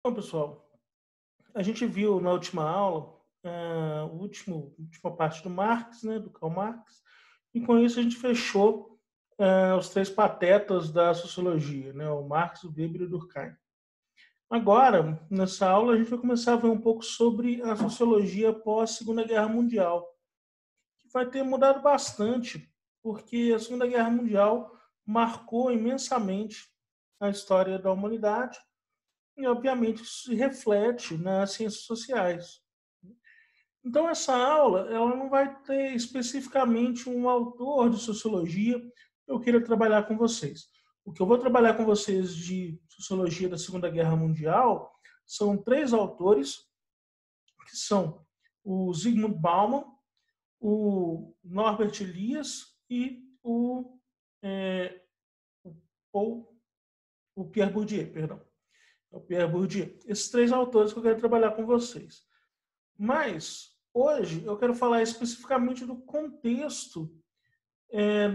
Então, pessoal, a gente viu na última aula última parte do Marx, né, do Karl Marx, e com isso a gente fechou os três patetas da sociologia, né, o Marx, o Weber e o Durkheim. Agora, nessa aula, a gente vai começar a ver um pouco sobre a sociologia pós-Segunda Guerra Mundial, que vai ter mudado bastante, porque a Segunda Guerra Mundial marcou imensamente a história da humanidade e, obviamente, isso se reflete nas ciências sociais. Então, essa aula ela não vai ter especificamente um autor de sociologia que eu queira trabalhar com vocês. O que eu vou trabalhar com vocês de sociologia da Segunda Guerra Mundial são três autores, que são o Zygmunt Bauman, o Norbert Elias e é, o Paul, o Pierre Bourdieu, perdão. O Pierre Bourdieu. Esses três autores que eu quero trabalhar com vocês. Mas, hoje, eu quero falar especificamente do contexto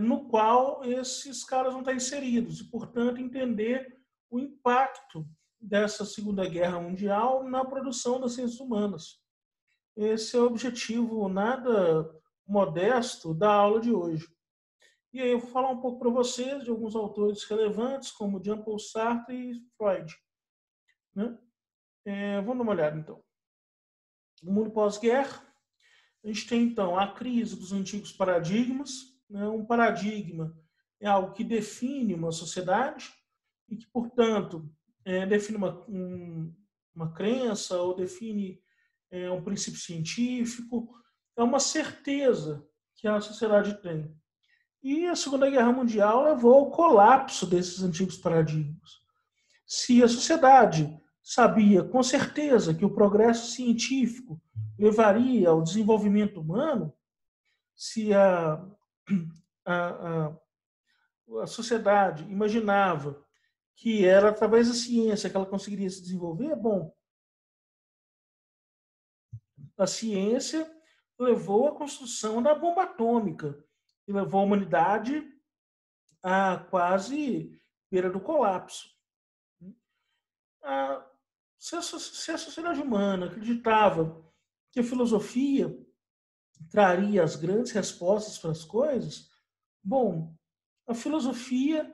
no qual esses caras vão estar inseridos e, portanto, entender o impacto dessa Segunda Guerra Mundial na produção das ciências humanas. Esse é o objetivo nada modesto da aula de hoje. E aí eu vou falar um pouco para vocês de alguns autores relevantes, como Jean-Paul Sartre e Freud. Né? Vamos dar uma olhada, então. O mundo pós-guerra, a gente tem, então, a crise dos antigos paradigmas. Né? Um paradigma é algo que define uma sociedade e que, portanto, define uma crença ou define um princípio científico. É uma certeza que a sociedade tem. E a Segunda Guerra Mundial levou ao colapso desses antigos paradigmas. Se a sociedade sabia com certeza que o progresso científico levaria ao desenvolvimento humano, se a, a sociedade imaginava que era através da ciência que ela conseguiria se desenvolver, bom, a ciência levou à construção da bomba atômica e levou a humanidade a quase beira do colapso. Se a sociedade humana acreditava que a filosofia traria as grandes respostas para as coisas, bom, a filosofia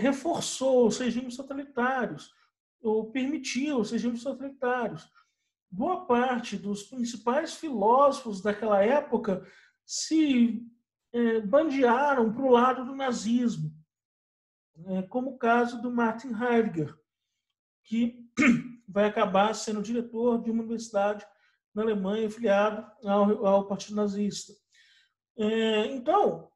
reforçou os regimes totalitários, ou permitiu os regimes totalitários. Boa parte dos principais filósofos daquela época se bandearam para o lado do nazismo, como o caso do Martin Heidegger, que vai acabar sendo diretor de uma universidade na Alemanha, afiliado ao Partido Nazista. Então,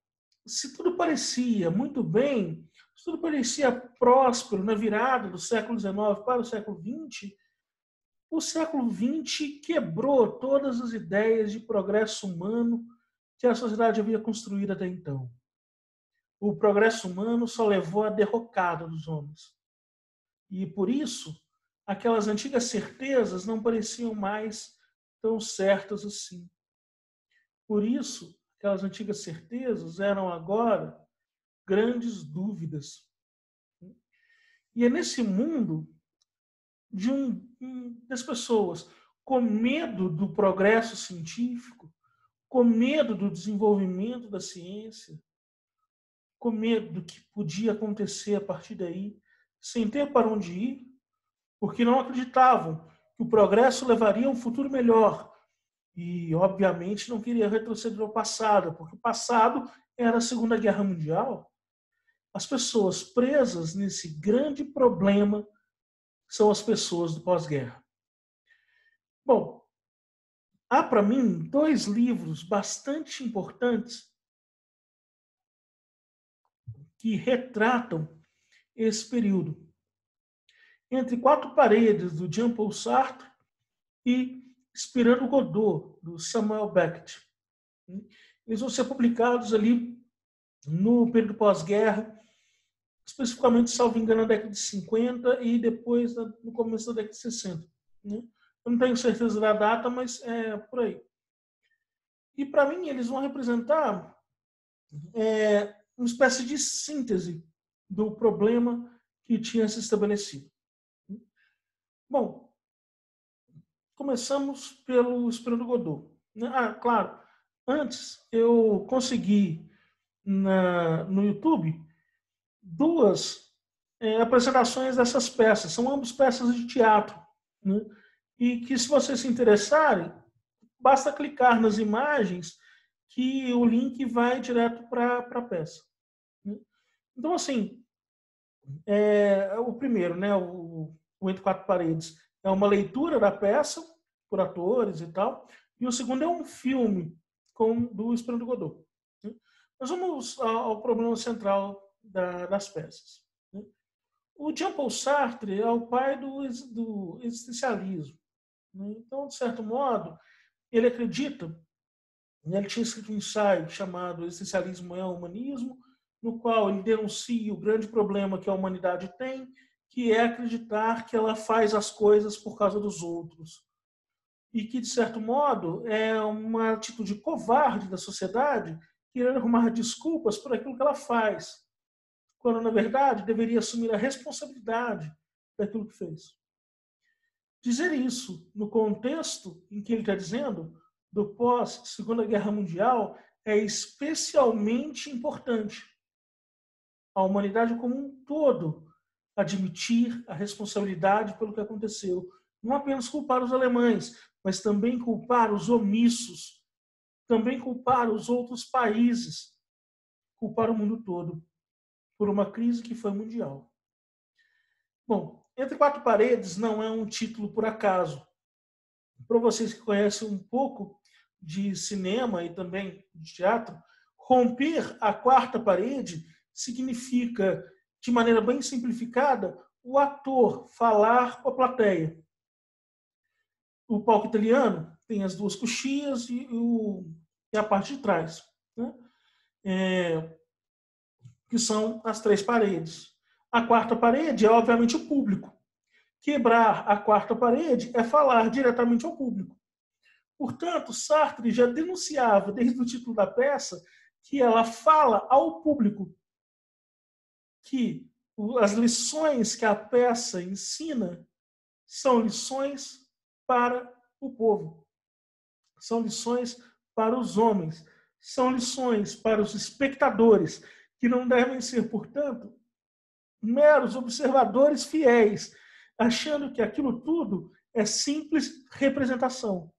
se tudo parecia muito bem, se tudo parecia próspero na virada do século XIX para o século XX quebrou todas as ideias de progresso humano que a sociedade havia construído até então. O progresso humano só levou à derrocada dos homens. E por isso, aquelas antigas certezas não pareciam mais tão certas assim. Por isso, aquelas antigas certezas eram agora grandes dúvidas. E é nesse mundo das pessoas com medo do progresso científico, com medo do desenvolvimento da ciência, com medo do que podia acontecer a partir daí, sem ter para onde ir, porque não acreditavam que o progresso levaria a um futuro melhor. E, obviamente, não queria retroceder ao passado, porque o passado era a Segunda Guerra Mundial. As pessoas presas nesse grande problema são as pessoas do pós-guerra. Bom, há para mim dois livros bastante importantes que retratam esse período. Entre Quatro Paredes, do Jean-Paul Sartre, e Esperando Godot, do Samuel Beckett. Eles vão ser publicados ali no período pós-guerra, especificamente, salvo engano, na década de 50 e depois no começo da década de 60. Né? Eu não tenho certeza da data, mas é por aí. E, para mim, eles vão representar uma espécie de síntese do problema que tinha se estabelecido. Bom, começamos pelo Esperando Godot, né? Ah, claro, antes eu consegui no YouTube duas apresentações dessas peças. São ambas peças de teatro, né? E que, se vocês se interessarem, basta clicar nas imagens que o link vai direto para a peça, né? Então, assim, o primeiro, né, o Entre Quatro Paredes, é uma leitura da peça por atores e tal, e o segundo é um filme do Esperando Godot, né? Mas vamos ao problema central das peças, né? O Jean-Paul Sartre é o pai do existencialismo, né? Então, de certo modo, ele acredita, né, ele tinha escrito um ensaio chamado Existencialismo é o Humanismo, no qual ele denuncia o grande problema que a humanidade tem, que é acreditar que ela faz as coisas por causa dos outros. E que, de certo modo, é uma atitude covarde da sociedade querer arrumar desculpas por aquilo que ela faz, quando, na verdade, deveria assumir a responsabilidade daquilo que fez. Dizer isso no contexto em que ele está dizendo, do pós-Segunda Guerra Mundial, é especialmente importante. A humanidade como um todo admitir a responsabilidade pelo que aconteceu. Não apenas culpar os alemães, mas também culpar os omissos, também culpar os outros países, culpar o mundo todo por uma crise que foi mundial. Bom, Entre Quatro Paredes não é um título por acaso. Para vocês que conhecem um pouco de cinema e também de teatro, romper a quarta parede significa, de maneira bem simplificada, o ator falar com a plateia. O palco italiano tem as duas coxias e a parte de trás, né? Que são as três paredes. A quarta parede é, obviamente, o público. Quebrar a quarta parede é falar diretamente ao público. Portanto, Sartre já denunciava, desde o título da peça, que ela fala ao público, que as lições que a peça ensina são lições para o povo, são lições para os homens, são lições para os espectadores, que não devem ser, portanto, meros observadores fiéis, achando que aquilo tudo é simples representação.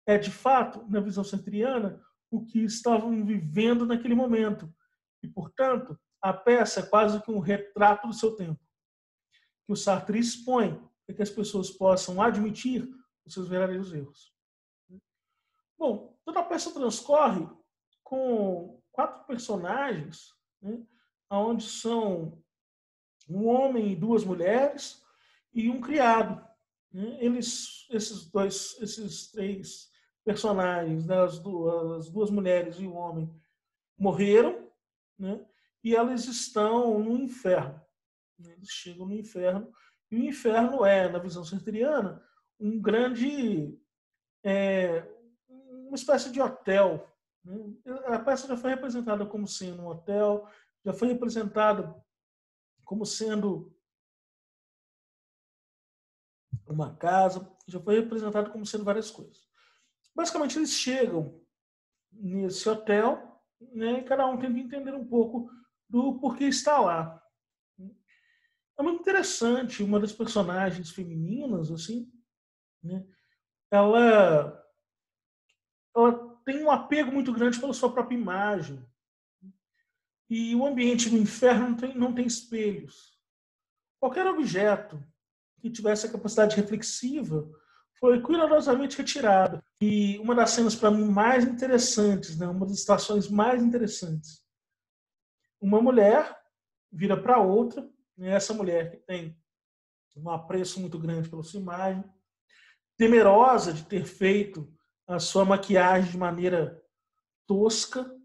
É, de fato, na visão sartriana, o que estavam vivendo naquele momento. E, portanto, a peça é quase que um retrato do seu tempo, que o Sartre expõe para que as pessoas possam admitir os seus verdadeiros erros. Bom, toda a peça transcorre com quatro personagens, né, onde são um homem e duas mulheres e um criado, né? Esses três personagens, né, as duas mulheres e o homem, morreram, né? E elas estão no inferno. Eles chegam no inferno, e o inferno é, na visão sartriana, um grande, uma espécie de hotel, né? A peça já foi representada como sendo um hotel, já foi representada como sendo uma casa, já foi representado como sendo várias coisas. Basicamente, eles chegam nesse hotel, né, e cada um tenta entender um pouco do porquê está lá. É muito interessante, uma das personagens femininas, assim, né, ela, ela tem um apego muito grande pela sua própria imagem. E o ambiente do inferno não tem espelhos. Qualquer objeto que tivesse a capacidade reflexiva foi cuidadosamente retirado. E uma das cenas, para mim, mais interessantes, né, uma das estações mais interessantes, uma mulher vira para outra, né, essa mulher que tem um apreço muito grande pela sua imagem, temerosa de ter feito a sua maquiagem de maneira tosca,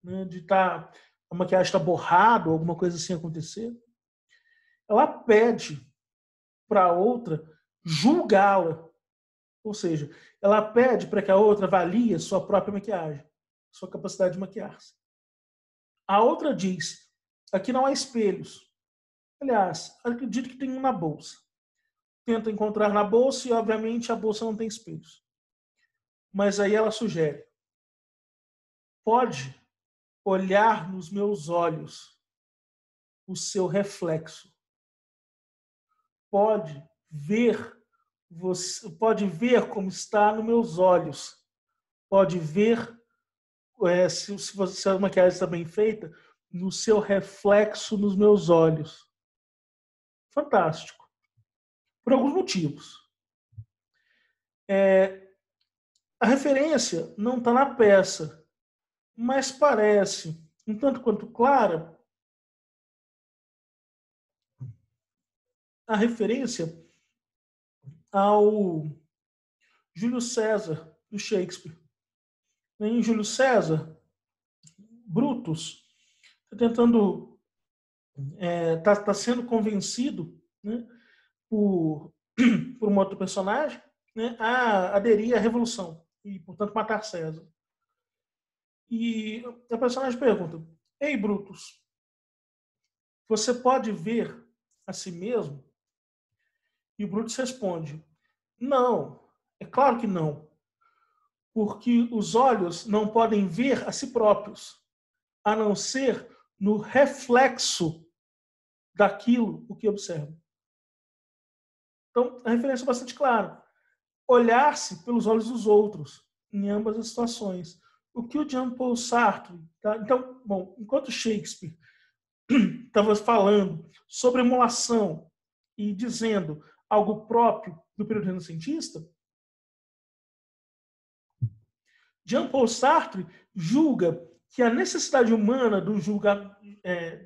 né, de estar a maquiagem está borrada ou alguma coisa assim acontecer, ela pede para a outra julgá-la. Ou seja, ela pede para que a outra avalie a sua própria maquiagem, sua capacidade de maquiar-se. A outra diz: aqui não há espelhos. Aliás, acredito que tem um na bolsa. tenta encontrar na bolsa e, obviamente, a bolsa não tem espelhos. Mas aí ela sugere: pode olhar nos meus olhos o seu reflexo. Pode ver você, pode ver como está nos meus olhos. Pode ver se a maquiagem está bem feita, no seu reflexo nos meus olhos. Fantástico. Por alguns motivos. A referência não está na peça, mas parece, um tanto quanto clara, a referência ao Júlio César, do Shakespeare. Em Júlio César, Brutus está tentando, está sendo convencido, né, por um outro personagem, né, a aderir à revolução e, portanto, matar César. E a personagem pergunta: ei, Brutus, você pode ver a si mesmo? E o Brutus responde: não, é claro que não, porque os olhos não podem ver a si próprios, a não ser no reflexo daquilo o que observam. Então, a referência é bastante clara. Olhar-se pelos olhos dos outros, em ambas as situações. O que o Jean-Paul Sartre... Tá? Então, bom, enquanto Shakespeare estava falando sobre emulação e dizendo algo próprio do período renascentista, Jean-Paul Sartre julga que a necessidade humana do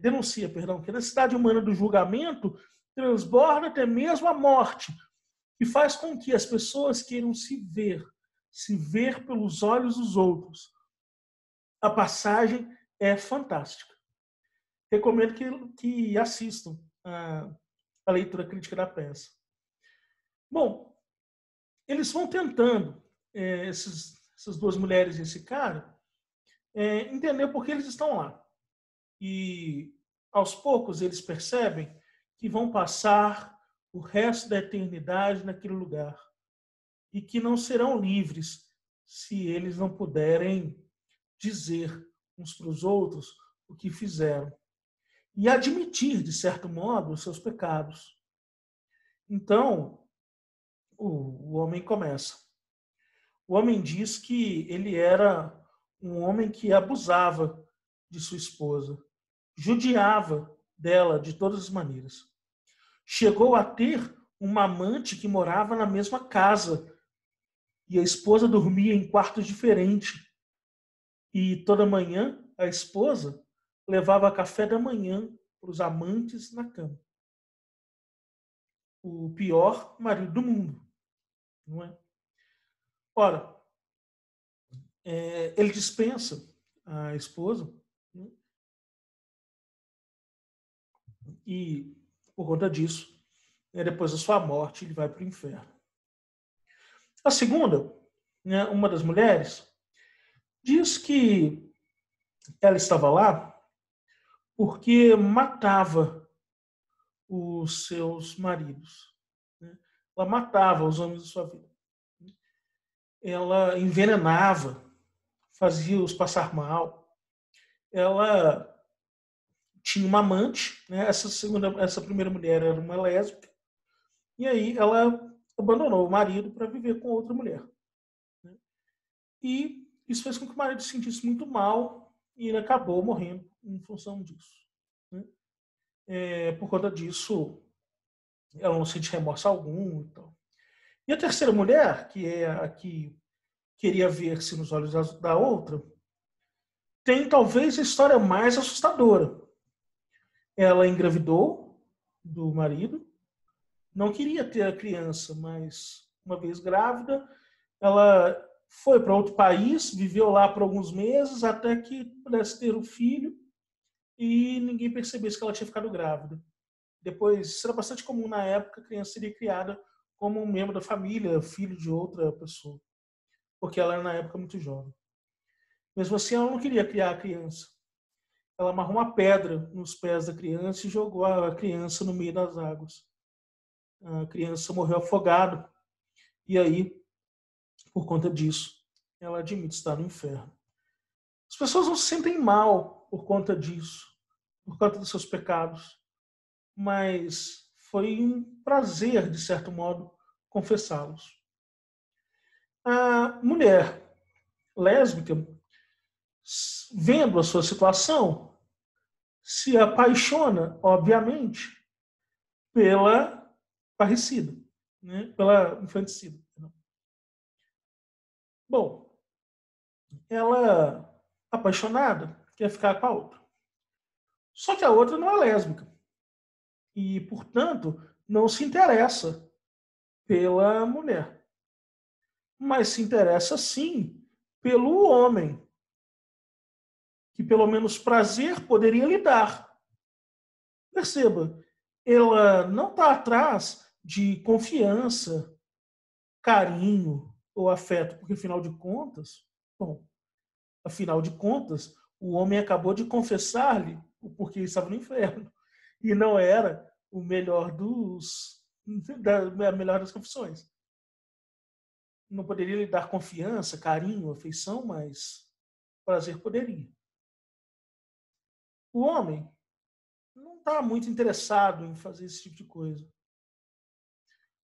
denuncia, perdão, que a necessidade humana do julgamento transborda até mesmo a morte, e faz com que as pessoas queiram se ver pelos olhos dos outros. A passagem é fantástica. Recomendo que assistam a leitura crítica da peça. Bom, eles vão tentando, essas duas mulheres e esse cara, entender por que eles estão lá. E, aos poucos, eles percebem que vão passar o resto da eternidade naquele lugar e que não serão livres se eles não puderem dizer uns para os outros o que fizeram e admitir, de certo modo, os seus pecados. Então, o homem começa. O homem diz que ele era um homem que abusava de sua esposa, judiava dela de todas as maneiras. Chegou a ter uma amante que morava na mesma casa e a esposa dormia em quartos diferentes. E toda manhã a esposa levava café da manhã para os amantes na cama. O pior marido do mundo, não é? Ora, ele dispensa a esposa, né? E por conta disso, depois da sua morte, ele vai para o inferno. A segunda, né, uma das mulheres, diz que ela estava lá porque matava os seus maridos, né? Ela matava os homens de sua vida. Ela envenenava, fazia-os passar mal. Ela tinha uma amante, né? Essa primeira mulher era uma lésbica, e aí ela abandonou o marido para viver com outra mulher, né? E isso fez com que o marido se sentisse muito mal e ele acabou morrendo em função disso, né? Por conta disso, ela não sente remorso algum. Então. E a terceira mulher, que é a que queria ver-se nos olhos da outra, tem talvez a história mais assustadora. Ela engravidou do marido, não queria ter a criança, mas uma vez grávida, ela foi para outro país, viveu lá por alguns meses, até que pudesse ter o filho e ninguém percebesse que ela tinha ficado grávida. Depois, isso era bastante comum na época, a criança seria criada como um membro da família, filho de outra pessoa, porque ela era na época muito jovem. Mesmo assim, ela não queria criar a criança. Ela amarrou uma pedra nos pés da criança e jogou a criança no meio das águas. A criança morreu afogada e aí, por conta disso, ela admite estar no inferno. As pessoas não se sentem mal por conta disso, por conta dos seus pecados, mas foi um prazer, de certo modo, confessá-los. A mulher lésbica, vendo a sua situação, se apaixona, obviamente, pela parricida, né? Pela infanticida. Bom, ela, apaixonada, quer ficar com a outra. Só que a outra não é lésbica. E, portanto, não se interessa pela mulher. Mas se interessa, sim, pelo homem, que pelo menos prazer poderia lhe dar. Perceba, ela não está atrás de confiança, carinho ou afeto, porque afinal de contas, bom, afinal de contas, o homem acabou de confessar-lhe o porquê estava no inferno e não era o melhor a melhor das confissões. Não poderia lhe dar confiança, carinho, afeição, mas prazer poderia. O homem não está muito interessado em fazer esse tipo de coisa.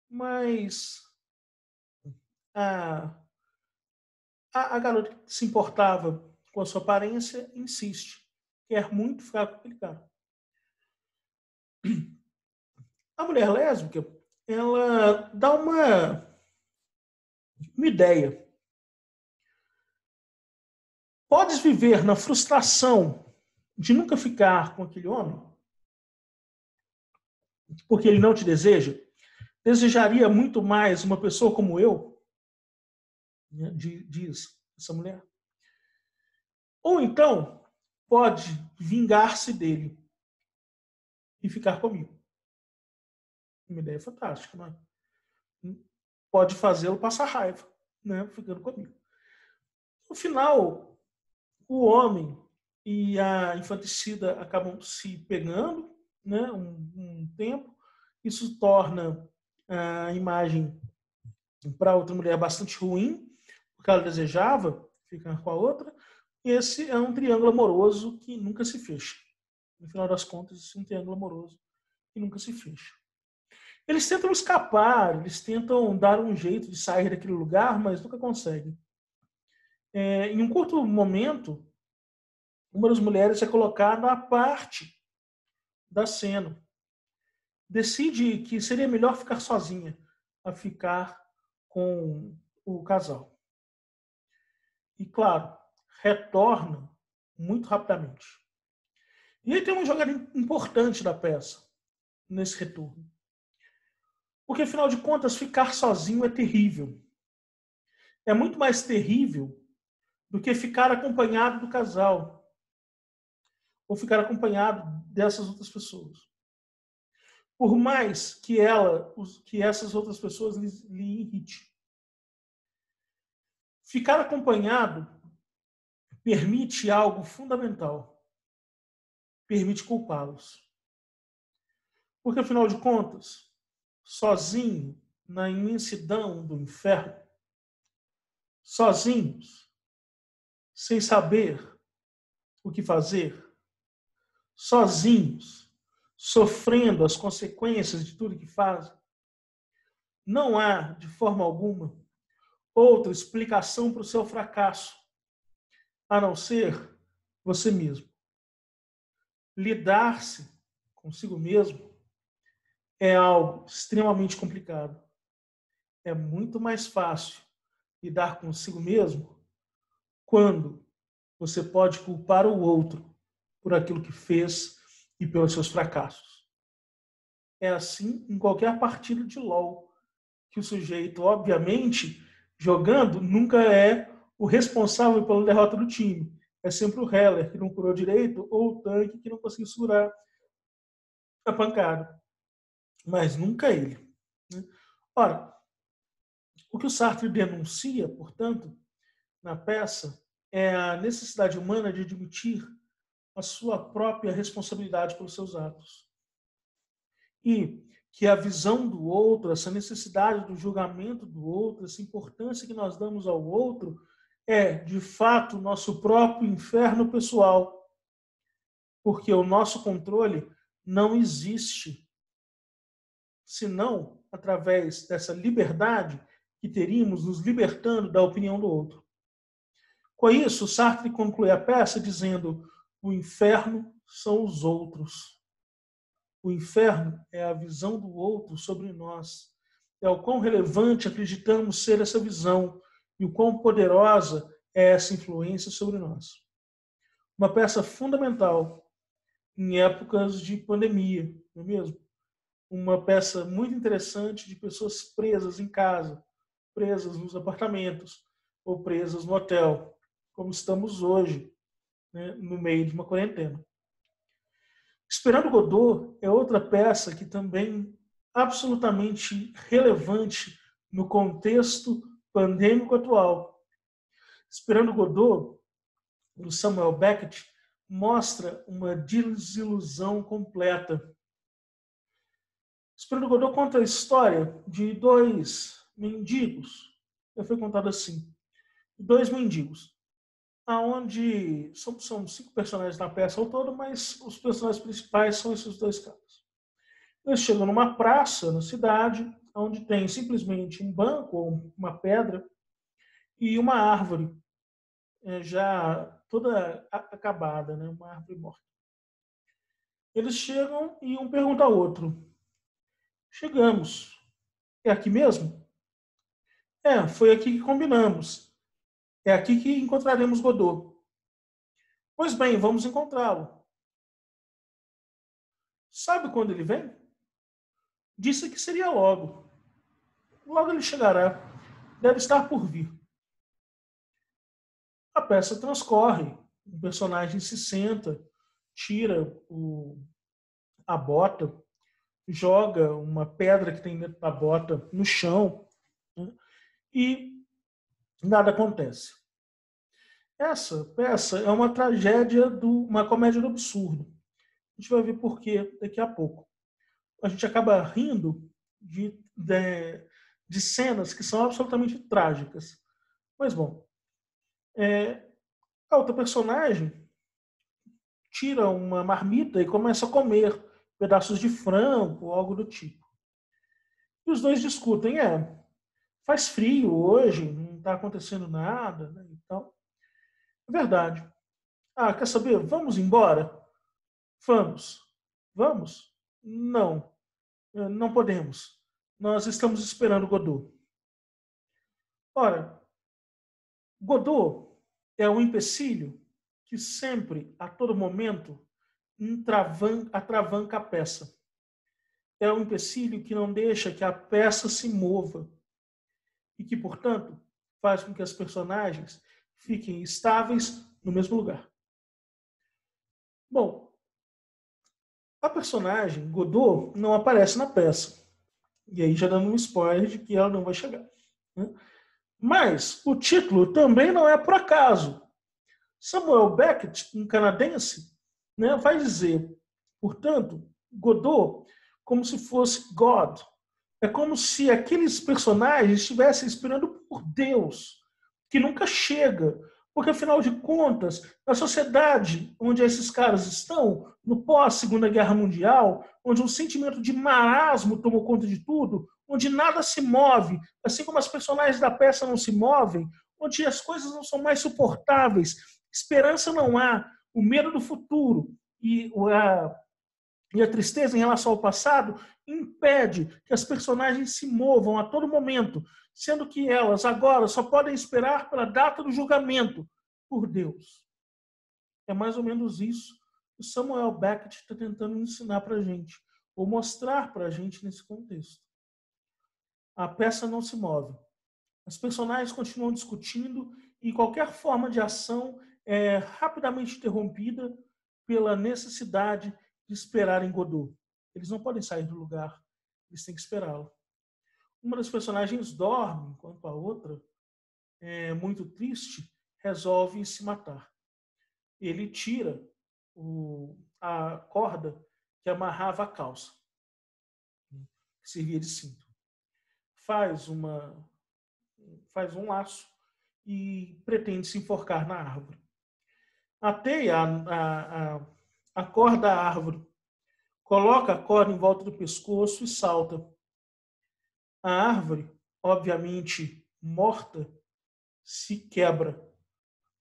Mas a, a garota que se importava com a sua aparência insiste. Quer muito ficar com aquele cara. A mulher lésbica, ela dá uma ideia. Podes viver na frustração de nunca ficar com aquele homem? Porque ele não te deseja? Desejaria muito mais uma pessoa como eu? Diz essa mulher. Ou então, pode vingar-se dele e ficar comigo. Uma ideia fantástica, não é? Pode fazê-lo passar raiva, né? Ficando comigo. No final, o homem e a infanticida acabam se pegando, né? Um tempo. Isso torna a imagem para outra mulher bastante ruim, porque ela desejava ficar com a outra. E esse é um triângulo amoroso que nunca se fecha. No final das contas, esse é um triângulo amoroso que nunca se fecha. Eles tentam escapar, eles tentam dar um jeito de sair daquele lugar, mas nunca conseguem. Em um curto momento, uma das mulheres é colocada à parte da cena. Decide que seria melhor ficar sozinha a ficar com o casal. E, claro, retorna muito rapidamente. E aí tem uma jogada importante da peça nesse retorno. Porque, afinal de contas, ficar sozinho é terrível. É muito mais terrível do que ficar acompanhado do casal ou ficar acompanhado dessas outras pessoas. Por mais que essas outras pessoas lhe irritem. Ficar acompanhado permite algo fundamental. Permite culpá-los. Porque, afinal de contas, sozinho, na imensidão do inferno, sozinhos, sem saber o que fazer, sozinhos, sofrendo as consequências de tudo que fazem, não há, de forma alguma, outra explicação para o seu fracasso, a não ser você mesmo. Lidar-se consigo mesmo é algo extremamente complicado. É muito mais fácil lidar consigo mesmo quando você pode culpar o outro por aquilo que fez e pelos seus fracassos. É assim em qualquer partida de LoL, que o sujeito, obviamente, jogando, nunca é o responsável pela derrota do time. É sempre o healer que não curou direito ou o tanque que não conseguiu segurar a pancada. Mas nunca ele. Ora, o que o Sartre denuncia, portanto, na peça, é a necessidade humana de admitir a sua própria responsabilidade pelos seus atos. E que a visão do outro, essa necessidade do julgamento do outro, essa importância que nós damos ao outro, é, de fato, o nosso próprio inferno pessoal. Porque o nosso controle não existe, senão através dessa liberdade que teríamos nos libertando da opinião do outro. Com isso, Sartre conclui a peça dizendo: o inferno são os outros. O inferno é a visão do outro sobre nós. É o quão relevante acreditamos ser essa visão e o quão poderosa é essa influência sobre nós. Uma peça fundamental em épocas de pandemia, não é mesmo? Uma peça muito interessante de pessoas presas em casa, presas nos apartamentos ou presas no hotel, como estamos hoje, né, no meio de uma quarentena. Esperando Godot é outra peça que também absolutamente relevante no contexto pandêmico atual. Esperando Godot, do Samuel Beckett, mostra uma desilusão completa. Esperando Godot conta a história de dois mendigos. Já foi contado assim. Dois mendigos. Onde são 5 personagens na peça ao todo, mas os personagens principais são esses dois caras. Eles chegam numa praça na cidade, onde tem simplesmente um banco ou uma pedra e uma árvore já toda acabada, né? Uma árvore morta. Eles chegam e um pergunta ao outro: chegamos. É aqui mesmo? É, foi aqui que combinamos. É aqui que encontraremos Godot. Pois bem, vamos encontrá-lo. Sabe quando ele vem? Disse que seria logo. Logo ele chegará. Deve estar por vir. A peça transcorre. O personagem se senta, tira a bota, joga uma pedra que tem dentro da bota no chão, né, e nada acontece. Essa peça é uma tragédia, uma comédia do absurdo. A gente vai ver por quê daqui a pouco. A gente acaba rindo de cenas que são absolutamente trágicas. Mas, bom, a outra personagem tira uma marmita e começa a comer pedaços de frango ou algo do tipo. E os dois discutem, faz frio hoje, não está acontecendo nada, né? Então, é verdade. Ah, quer saber? Vamos embora? Vamos. Vamos? Não, não podemos. Nós estamos esperando Godot. Ora, Godot é um empecilho que sempre, a todo momento, atravanca a peça. É um empecilho que não deixa que a peça se mova e que, portanto, faz com que as personagens fiquem estáveis no mesmo lugar. Bom, a personagem Godot não aparece na peça. E aí já dando um spoiler de que ela não vai chegar, né? Mas o título também não é por acaso. Samuel Beckett, um canadense, né, vai dizer, portanto, Godot como se fosse God. É como se aqueles personagens estivessem esperando por Deus, que nunca chega. Porque, afinal de contas, na sociedade onde esses caras estão, no pós-Segunda Guerra Mundial, onde um sentimento de marasmo tomou conta de tudo, onde nada se move, assim como as personagens da peça não se movem, onde as coisas não são mais suportáveis, esperança não há, o medo do futuro e a tristeza em relação ao passado impede que as personagens se movam a todo momento, sendo que elas agora só podem esperar pela data do julgamento por Deus. É mais ou menos isso que Samuel Beckett está tentando ensinar para a gente, ou mostrar para a gente nesse contexto. A peça não se move. As personagens continuam discutindo e qualquer forma de ação é rapidamente interrompida pela necessidade de esperar em Godot. Eles não podem sair do lugar, eles têm que esperá-lo. Uma das personagens dorme, enquanto a outra, muito triste, resolve se matar. Ele tira a corda que amarrava a calça. que servia de cinto. Faz um laço e pretende se enforcar na árvore. Ateia a corda da árvore, coloca a corda em volta do pescoço e salta. A árvore, obviamente morta, se quebra.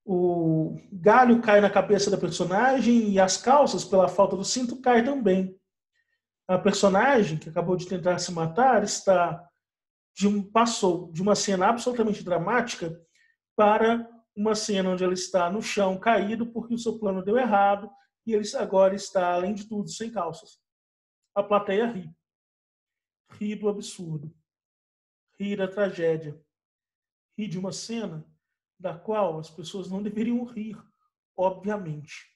O galho cai na cabeça da personagem e as calças, pela falta do cinto, caem também. A personagem, que acabou de tentar se matar, passou de uma cena absolutamente dramática para uma cena onde ela está no chão, caído, porque o seu plano deu errado, e ele agora está, além de tudo, sem calças. A plateia ri. Ri do absurdo. Ri da tragédia. Ri de uma cena da qual as pessoas não deveriam rir, obviamente.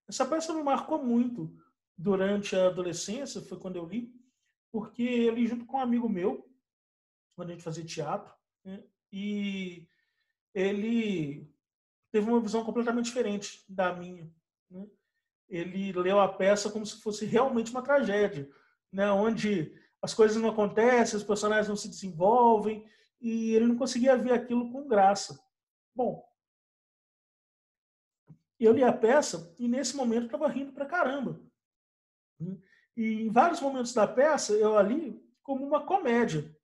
Essa peça me marcou muito durante a adolescência, foi quando eu li, porque eu li junto com um amigo meu, quando a gente fazia teatro, né? E ele teve uma visão completamente diferente da minha, né? Ele leu a peça como se fosse realmente uma tragédia, né? Onde as coisas não acontecem, os personagens não se desenvolvem, e ele não conseguia ver aquilo com graça. Bom, eu li a peça e nesse momento estava rindo pra caramba. E em vários momentos da peça eu a li como uma comédia.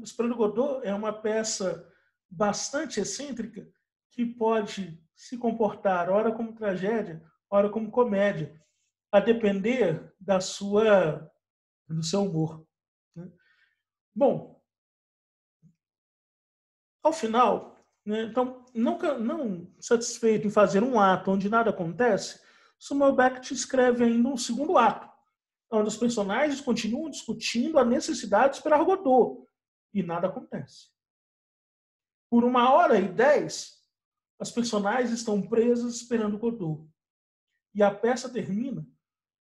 Esperando Godot é uma peça bastante excêntrica que pode se comportar ora como tragédia, ora como comédia, a depender do seu humor. Bom, ao final, né, então, não satisfeito em fazer um ato onde nada acontece, Samuel Beckett escreve ainda um segundo ato, onde os personagens continuam discutindo a necessidade de esperar Godot, e nada acontece. Por 1h10, as personagens estão presas esperando Godot. E a peça termina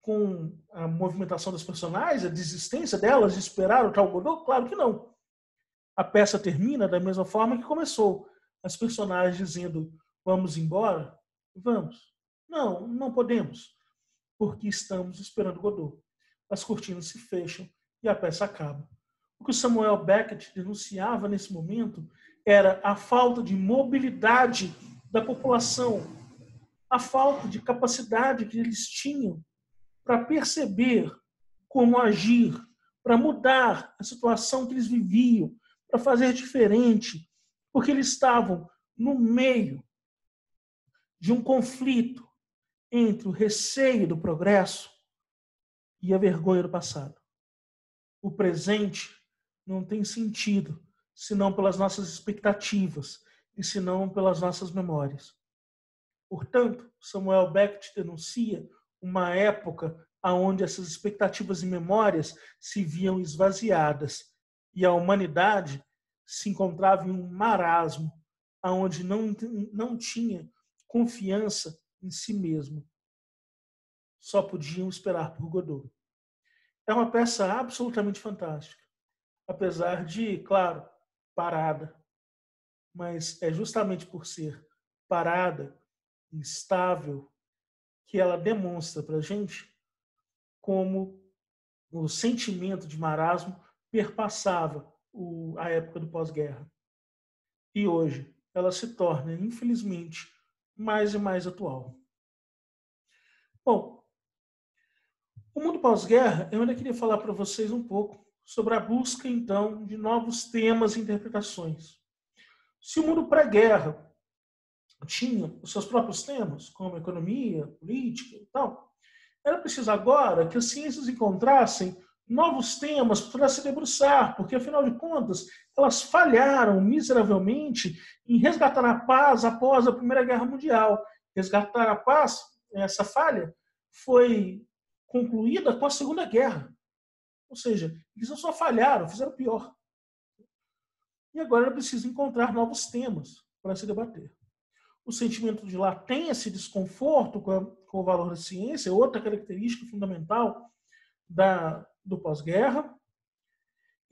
com a movimentação das personagens, a desistência delas de esperar o tal Godot? Claro que não. A peça termina da mesma forma que começou. As personagens dizendo, vamos embora? Vamos. Não, não podemos, porque estamos esperando Godot. As cortinas se fecham e a peça acaba. O que o Samuel Beckett denunciava nesse momento era a falta de mobilidade da população, a falta de capacidade que eles tinham para perceber como agir, para mudar a situação que eles viviam, para fazer diferente, porque eles estavam no meio de um conflito entre o receio do progresso e a vergonha do passado. O presente não tem sentido senão pelas nossas expectativas e senão pelas nossas memórias. Portanto, Samuel Beckett denuncia uma época onde essas expectativas e memórias se viam esvaziadas e a humanidade se encontrava em um marasmo onde não tinha confiança em si mesmo. Só podiam esperar por Godot. É uma peça absolutamente fantástica, apesar de, claro, parada. Mas é justamente por ser parada, instável, que ela demonstra para a gente como o sentimento de marasmo perpassava a época do pós-guerra. E hoje ela se torna, infelizmente, mais e mais atual. Bom, o mundo pós-guerra, eu ainda queria falar para vocês um pouco sobre a busca, então, de novos temas e interpretações. Se o mundo pré-guerra tinha os seus próprios temas, como economia, política e tal, era preciso agora que as ciências encontrassem novos temas para se debruçar, porque, afinal de contas, elas falharam miseravelmente em resgatar a paz após a Primeira Guerra Mundial. Resgatar a paz, essa falha, foi concluída com a Segunda Guerra. Ou seja, eles não só falharam, fizeram pior. E agora era preciso encontrar novos temas para se debater. O sentimento de latência e desconforto com o valor da ciência é outra característica fundamental do pós-guerra.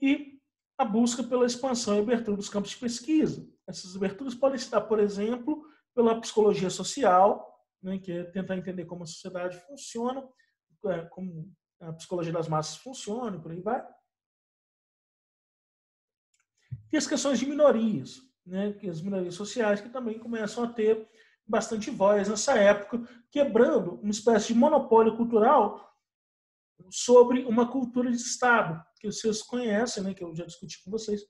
E a busca pela expansão e abertura dos campos de pesquisa. Essas aberturas podem se dar, por exemplo, pela psicologia social, né, que é tentar entender como a sociedade funciona, como a psicologia das massas funcione, por aí vai. E as questões de minorias, né? Que as minorias sociais que também começam a ter bastante voz nessa época, quebrando uma espécie de monopólio cultural sobre uma cultura de Estado, que vocês conhecem, né, que eu já discuti com vocês,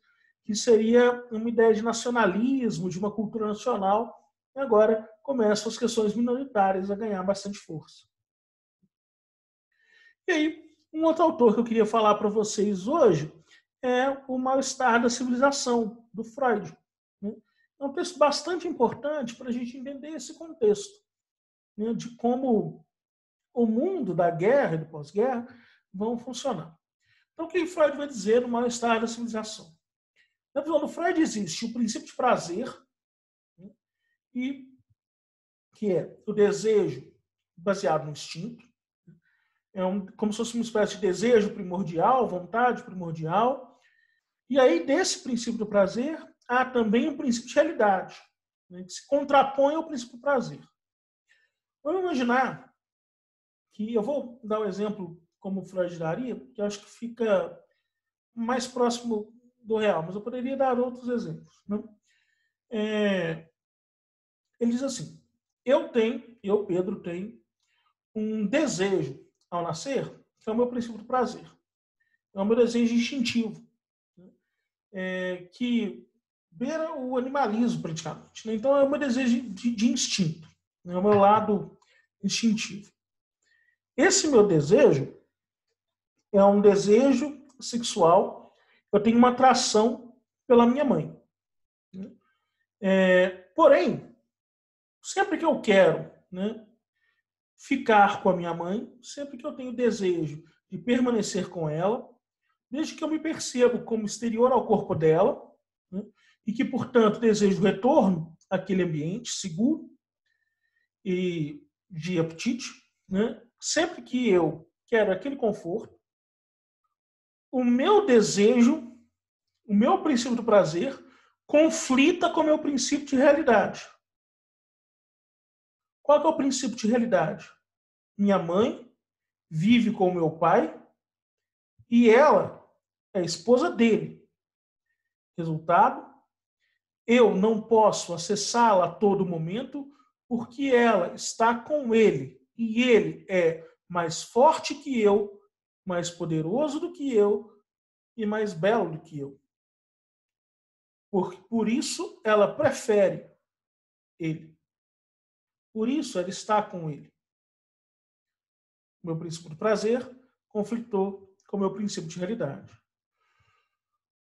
que seria uma ideia de nacionalismo, de uma cultura nacional, e agora começam as questões minoritárias a ganhar bastante força. E aí, um outro autor que eu queria falar para vocês hoje é O Mal-Estar da Civilização, do Freud. É um texto bastante importante para a gente entender esse contexto, né, de como o mundo da guerra e do pós-guerra vão funcionar. Então, o que Freud vai dizer no mal-estar da civilização? Na visão do Freud existe o princípio de prazer, né, e que é o desejo baseado no instinto, como se fosse uma espécie de desejo primordial, vontade primordial. E aí, desse princípio do prazer, há também um princípio de realidade, né, que se contrapõe ao princípio do prazer. Vamos imaginar que eu vou dar um exemplo como Freud daria, que eu acho que fica mais próximo do real, mas eu poderia dar outros exemplos. Né? Ele diz assim: eu, Pedro, tenho um desejo ao nascer, que é o meu princípio do prazer. É o meu desejo instintivo, né? Que beira o animalismo, praticamente. Né? Então, é o meu desejo de instinto, né? É o meu lado instintivo. Esse meu desejo é um desejo sexual. Eu tenho uma atração pela minha mãe. Porém, sempre que eu quero, né, ficar com a minha mãe, sempre que eu tenho desejo de permanecer com ela, desde que eu me percebo como exterior ao corpo dela, né, e que, portanto, desejo retorno àquele ambiente seguro e de apetite, né, sempre que eu quero aquele conforto, o meu desejo, o meu princípio do prazer, conflita com o meu princípio de realidade. Qual que é o princípio de realidade? Minha mãe vive com o meu pai e ela é a esposa dele. Resultado, eu não posso acessá-la a todo momento porque ela está com ele e ele é mais forte que eu, mais poderoso do que eu e mais belo do que eu. Por isso ela prefere ele. Por isso ela está com ele. Meu princípio do prazer conflitou com o meu princípio de realidade.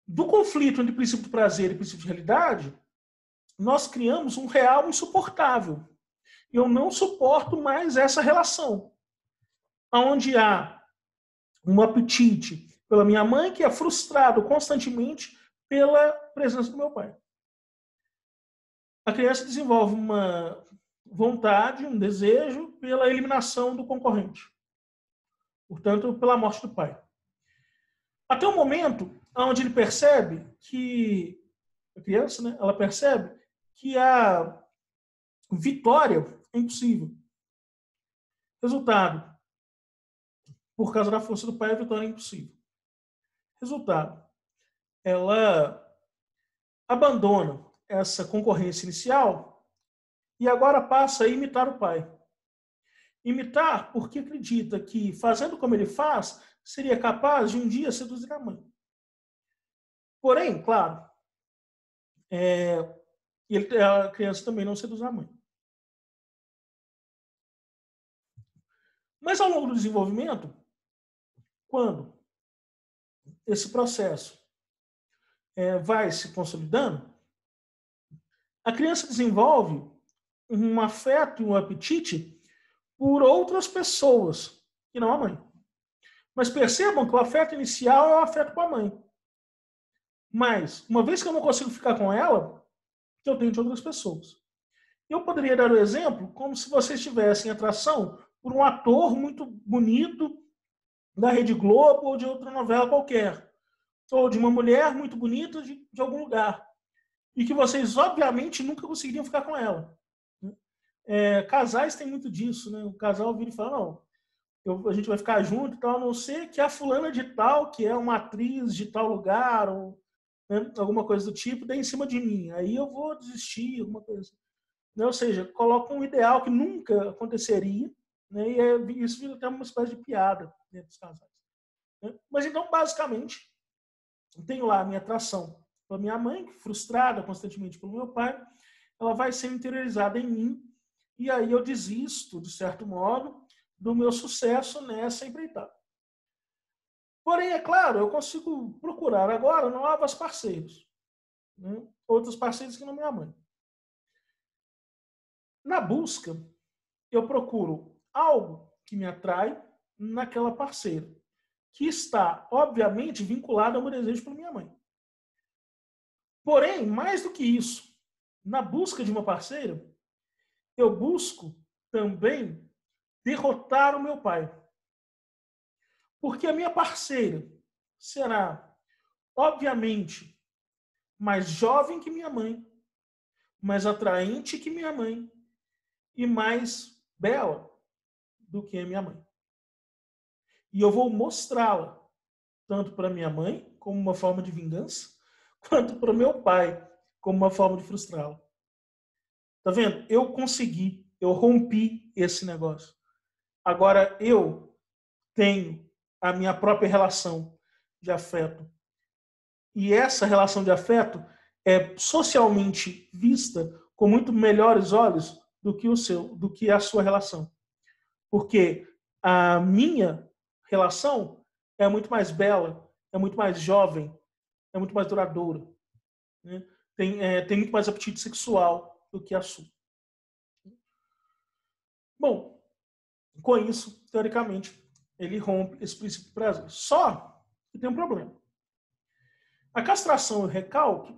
Do conflito entre princípio do prazer e princípio de realidade, nós criamos um real insuportável. Eu não suporto mais essa relação, onde há um apetite pela minha mãe que é frustrado constantemente pela presença do meu pai. A criança desenvolve uma vontade, um desejo pela eliminação do concorrente. Portanto, pela morte do pai. Até o momento onde ele percebe que a criança, né, ela percebe que a vitória é impossível. Resultado, por causa da força do pai, a vitória é impossível. Resultado, ela abandona essa concorrência inicial e agora passa a imitar o pai. Imitar porque acredita que, fazendo como ele faz, seria capaz de um dia seduzir a mãe. Porém, claro, a criança também não seduz a mãe. Mas ao longo do desenvolvimento, quando esse processo vai se consolidando, a criança desenvolve um afeto e um apetite por outras pessoas, que não a mãe. Mas percebam que o afeto inicial é o afeto com a mãe. Mas, uma vez que eu não consigo ficar com ela, eu tenho de outras pessoas. Eu poderia dar o exemplo como se vocês tivessem atração por um ator muito bonito da Rede Globo ou de outra novela qualquer. Ou de uma mulher muito bonita de algum lugar. E que vocês, obviamente, nunca conseguiriam ficar com ela. Casais têm muito disso, né? O casal vira e fala, não, a gente vai ficar junto e tal, a não ser que a fulana de tal, que é uma atriz de tal lugar, ou né, alguma coisa do tipo, dê em cima de mim. Aí eu vou desistir, alguma coisa assim. Né? Ou seja, coloca um ideal que nunca aconteceria, né? E isso vira até uma espécie de piada dentro dos casais. Né? Mas então, basicamente, eu tenho lá a minha atração pela minha mãe, frustrada constantemente pelo meu pai, ela vai ser interiorizada em mim, e aí eu desisto, de certo modo, do meu sucesso nessa empreitada. Porém, é claro, eu consigo procurar agora novas parceiros, né? Outros parceiros que não minha mãe. Na busca, eu procuro algo que me atrai naquela parceira, que está, obviamente, vinculado ao meu desejo pela minha mãe. Porém, mais do que isso, na busca de uma parceira, eu busco também derrotar o meu pai. Porque a minha parceira será, obviamente, mais jovem que minha mãe, mais atraente que minha mãe e mais bela do que a minha mãe. E eu vou mostrá-la, tanto para minha mãe, como uma forma de vingança, quanto para o meu pai, como uma forma de frustrá-lo. Tá vendo? Eu consegui, eu rompi esse negócio. Agora eu tenho a minha própria relação de afeto. E essa relação de afeto é socialmente vista com muito melhores olhos do que a sua relação. Porque a minha relação é muito mais bela, é muito mais jovem, é muito mais duradoura. Né? Tem muito mais apetite sexual do que a sua. Bom, com isso, teoricamente, ele rompe esse princípio do prazer. Só que tem um problema. A castração e o recalque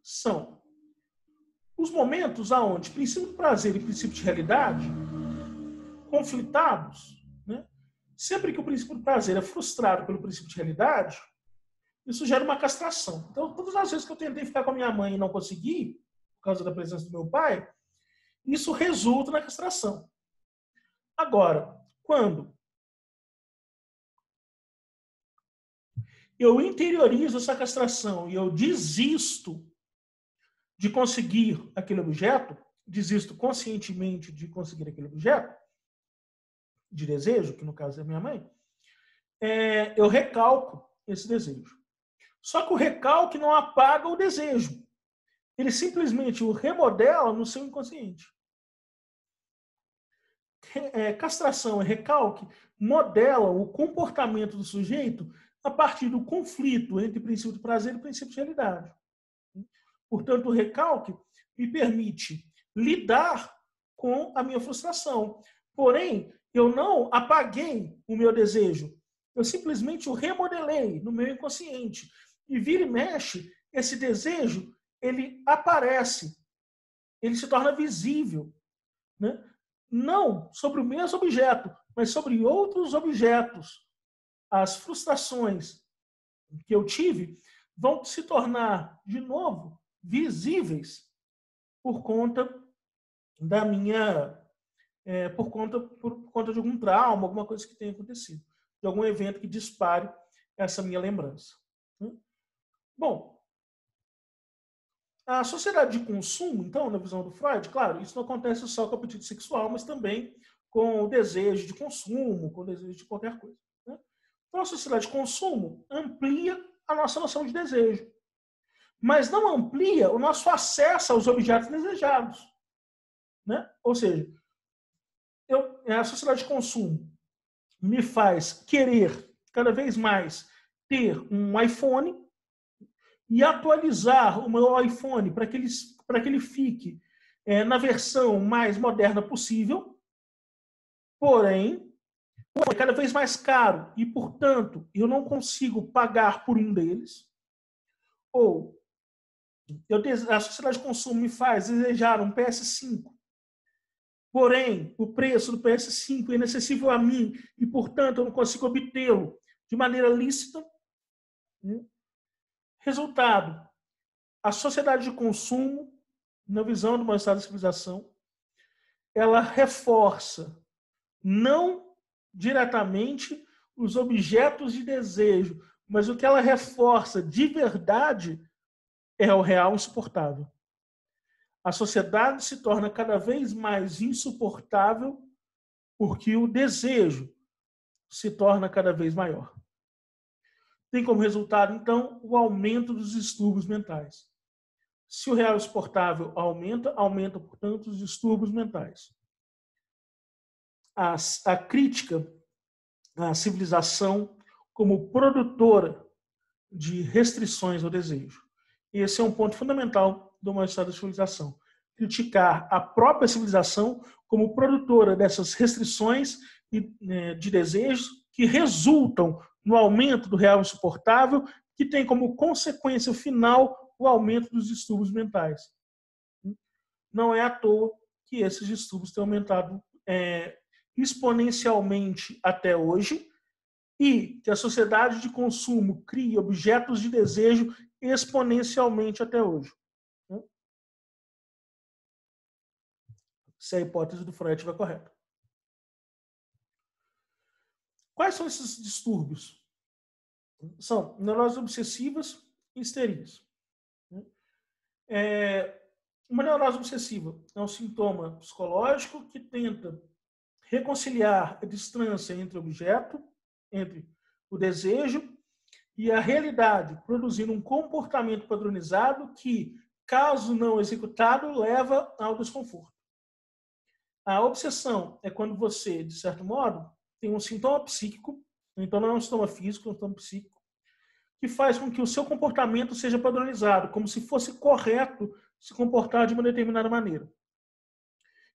são os momentos onde princípio do prazer e princípio de realidade conflitados, né? Sempre que o princípio do prazer é frustrado pelo princípio de realidade, isso gera uma castração. Então, todas as vezes que eu tentei ficar com a minha mãe e não consegui, por causa da presença do meu pai, isso resulta na castração. Agora, quando eu interiorizo essa castração e eu desisto de conseguir aquele objeto, desisto conscientemente de conseguir aquele objeto, de desejo, que no caso é minha mãe, eu recalco esse desejo. Só que o recalque não apaga o desejo. Ele simplesmente o remodela no seu inconsciente. Castração e recalque modelam o comportamento do sujeito a partir do conflito entre princípio de prazer e princípio de realidade. Portanto, o recalque me permite lidar com a minha frustração. Porém, eu não apaguei o meu desejo. Eu simplesmente o remodelei no meu inconsciente. E vira e mexe, esse desejo, ele aparece. Ele se torna visível. Né? Não sobre o mesmo objeto, mas sobre outros objetos. As frustrações que eu tive vão se tornar, de novo, visíveis por conta da minha por conta de algum trauma, alguma coisa que tenha acontecido, de algum evento que dispare essa minha lembrança. Bom, a sociedade de consumo, então, na visão do Freud, claro, isso não acontece só com o apetite sexual, mas também com o desejo de consumo, com o desejo de qualquer coisa. Né? Então, a sociedade de consumo amplia a nossa noção de desejo, mas não amplia o nosso acesso aos objetos desejados. Né? Ou seja, a sociedade de consumo me faz querer cada vez mais ter um iPhone e atualizar o meu iPhone para que ele fique na versão mais moderna possível, porém, é cada vez mais caro e, portanto, eu não consigo pagar por um deles. Ou a sociedade de consumo me faz desejar um PS5, porém, o preço do PS5 é inacessível a mim e, portanto, eu não consigo obtê-lo de maneira lícita. Resultado, a sociedade de consumo, na visão do meu estado de civilização, ela reforça não diretamente os objetos de desejo, mas o que ela reforça de verdade é o real insuportável. A sociedade se torna cada vez mais insuportável porque o desejo se torna cada vez maior. Tem como resultado, então, o aumento dos distúrbios mentais. Se o real insuportável aumenta, portanto, os distúrbios mentais. A crítica à civilização como produtora de restrições ao desejo. Esse é um ponto fundamental do uma história da civilização. Criticar a própria civilização como produtora dessas restrições de desejos que resultam no aumento do real insuportável, que tem como consequência final o aumento dos distúrbios mentais. Não é à toa que esses distúrbios têm aumentado exponencialmente até hoje e que a sociedade de consumo cria objetos de desejo exponencialmente até hoje. Se a hipótese do Freud estiver correta. Quais são esses distúrbios? São neuroses obsessivas e histerias. Uma neurose obsessiva é um sintoma psicológico que tenta reconciliar a distância entre o objeto, entre o desejo e a realidade, produzindo um comportamento padronizado que, caso não executado, leva ao desconforto. A obsessão é quando você, de certo modo, tem um sintoma psíquico, então não é um sintoma físico, é um sintoma psíquico, que faz com que o seu comportamento seja padronizado, como se fosse correto se comportar de uma determinada maneira.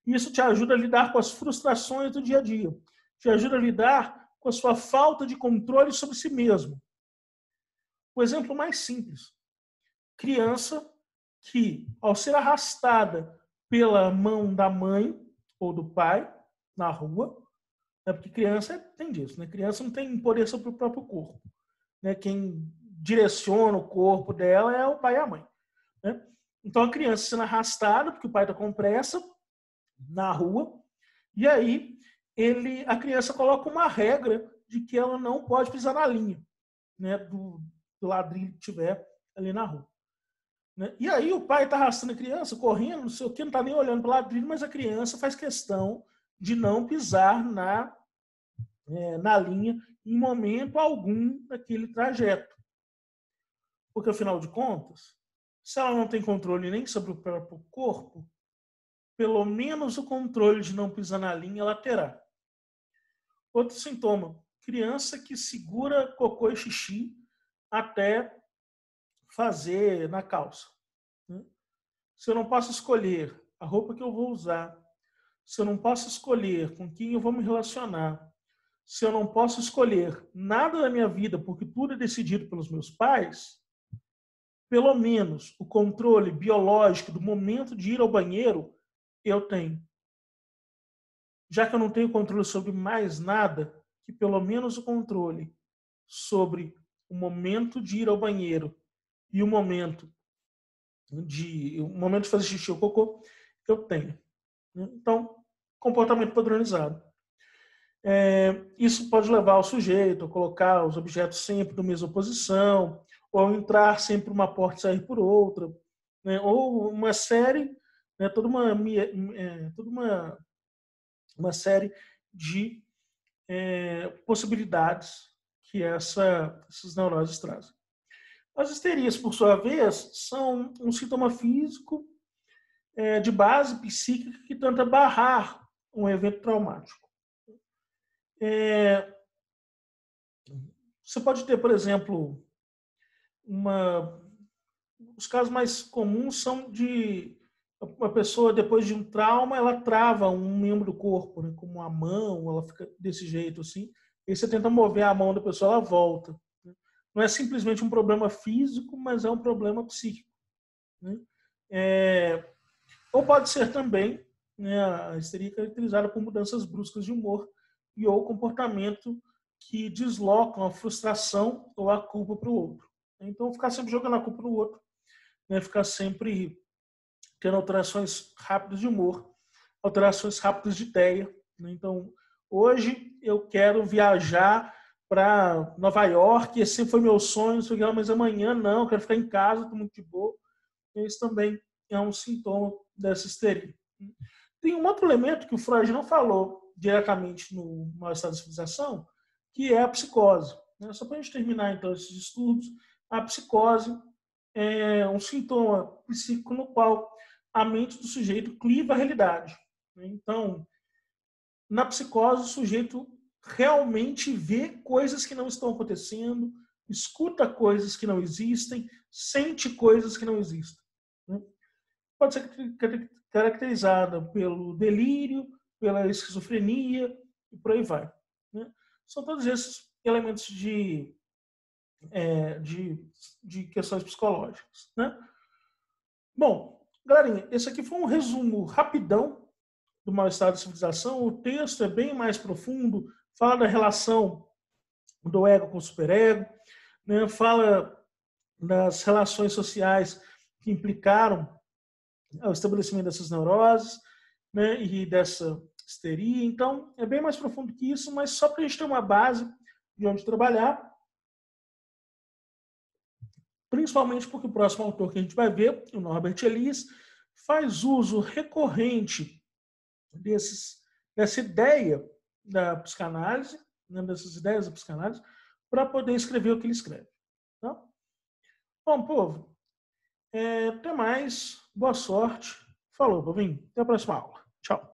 Isso te ajuda a lidar com as frustrações do dia a dia, te ajuda a lidar com a sua falta de controle sobre si mesmo. O exemplo mais simples: criança que, ao ser arrastada pela mão da mãe ou do pai na rua, porque criança tem disso, né? Criança não tem poder sobre o próprio corpo, né? Quem direciona o corpo dela é o pai e a mãe, né? Então a criança sendo arrastada porque o pai está com pressa na rua, e aí a criança coloca uma regra de que ela não pode pisar na linha, né, do ladrilho que tiver ali na rua. Né? E aí o pai está arrastando a criança, correndo, não sei o que, não está nem olhando para o ladrilho, mas a criança faz questão de não pisar na linha em momento algum daquele trajeto. Porque, afinal de contas, se ela não tem controle nem sobre o próprio corpo, pelo menos o controle de não pisar na linha ela terá. Outro sintoma: criança que segura cocô e xixi até fazer na calça. Se eu não posso escolher a roupa que eu vou usar, se eu não posso escolher com quem eu vou me relacionar, se eu não posso escolher nada da minha vida porque tudo é decidido pelos meus pais, pelo menos o controle biológico do momento de ir ao banheiro eu tenho. Já que eu não tenho controle sobre mais nada, que pelo menos o controle sobre o momento de ir ao banheiro e o momento de fazer xixi ou cocô, eu tenho. Então, comportamento padronizado. Isso pode levar o sujeito a colocar os objetos sempre na mesma posição, ou ao entrar sempre por uma porta e sair por outra, né? Ou uma série, né? toda uma série de possibilidades que essas neuroses trazem. As histerias, por sua vez, são um sintoma físico de base psíquica que tenta barrar um evento traumático. Você pode ter, por exemplo, os casos mais comuns são de uma pessoa, depois de um trauma, ela trava um membro do corpo, né, como a mão, ela fica desse jeito assim, e você tenta mover a mão da pessoa, ela volta. Não é simplesmente um problema físico, mas é um problema psíquico. Né? Ou pode ser também, né, a histeria caracterizada por mudanças bruscas de humor e ou comportamento que deslocam a frustração ou a culpa para o outro. Então, ficar sempre jogando a culpa no outro, né, ficar sempre tendo alterações rápidas de humor, alterações rápidas de ideia. Né? Então, hoje eu quero viajar para Nova York, esse foi meu sonho, mas amanhã não, eu quero ficar em casa, estou muito de boa. Isso também é um sintoma dessa histeria. Tem um outro elemento que o Freud não falou diretamente no mal-estar da civilização, que é a psicose. Só para a gente terminar, então, esses estudos, a psicose é um sintoma psíquico no qual a mente do sujeito cliva a realidade. Então, na psicose, o sujeito realmente vê coisas que não estão acontecendo, escuta coisas que não existem, sente coisas que não existem. Pode ser caracterizada pelo delírio, pela esquizofrenia e por aí vai. São todos esses elementos de questões psicológicas. Bom, galerinha, esse aqui foi um resumo rapidão do mal-estar da civilização. O texto é bem mais profundo, fala da relação do ego com o superego, fala das relações sociais que implicaram o estabelecimento dessas neuroses, e dessa histeria. Então, é bem mais profundo que isso, mas só para a gente ter uma base de onde trabalhar, principalmente porque o próximo autor que a gente vai ver, o Norbert Elias, faz uso recorrente dessa ideia da psicanálise, dessas ideias da psicanálise, para poder escrever o que ele escreve. Tá? Bom, povo, até mais, boa sorte. Falou, povinho. Até a próxima aula. Tchau.